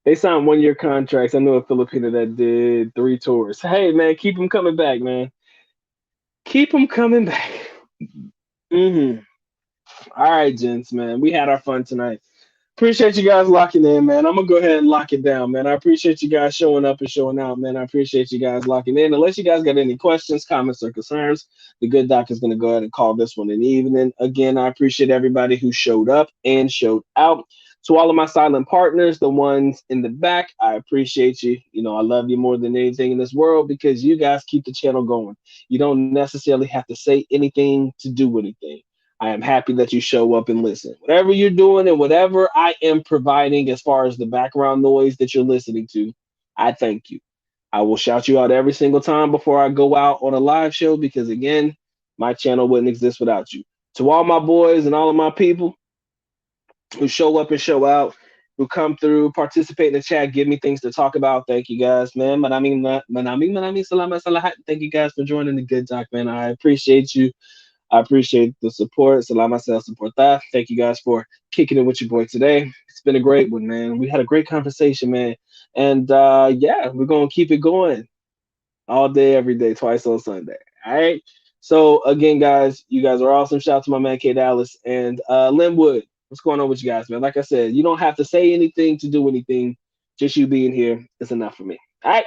They signed 1 year contracts. I know a Filipino that did 3 tours. Hey, man, keep them coming back, man. Keep them coming back. Hmm. All right, gents, man. We had our fun tonight. Appreciate you guys locking in, man. I'm gonna go ahead and lock it down, man. I appreciate you guys showing up and showing out, man. I appreciate you guys locking in. Unless you guys got any questions, comments, or concerns, the good doc is gonna go ahead and call this one an evening. Again, I appreciate everybody who showed up and showed out. To all of my silent partners, the ones in the back, I appreciate you. I love you more than anything in this world because you guys keep the channel going. You don't necessarily have to say anything to do anything. I am happy that you show up and listen. Whatever you're doing and whatever I am providing as far as the background noise that you're listening to, I thank you. I will shout you out every single time before I go out on a live show because, again, my channel wouldn't exist without you. To all my boys and all of my people, who show up and show out, who come through, participate in the chat, give me things to talk about. Thank you guys, man. Manami, salamat sa lahat. Thank you guys for joining the Good Doc, man. I appreciate you. I appreciate the support. Salamat sa support that. Thank you guys for kicking it with your boy today. It's been a great one, man. We had a great conversation, man. And yeah, we're gonna keep it going all day, every day, twice on Sunday. All right. So again, guys, you guys are awesome. Shout out to my man K Dallas and Linwood. What's going on with you guys, man? Like I said, you don't have to say anything to do anything. Just you being here is enough for me. All right.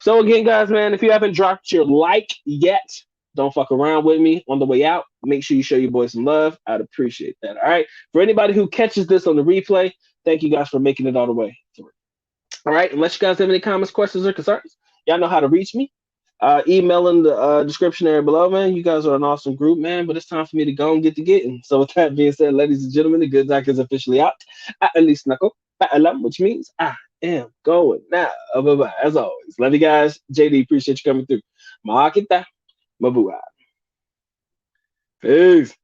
So again, guys, man, if you haven't dropped your like yet, don't fuck around with me on the way out. Make sure you show your boys some love. I'd appreciate that. All right. For anybody who catches this on the replay, thank you guys for making it all the way through. All right. Unless you guys have any comments, questions, or concerns, y'all know how to reach me. Email in the description area below, man. You guys are an awesome group, man. But it's time for me to go and get to getting. So with that being said, ladies and gentlemen, the Good Doc is officially out. At least knuckle, which means I am going now. Bye-bye. As always, love you guys. JD, appreciate you coming through. Makita, mabuhay. Peace.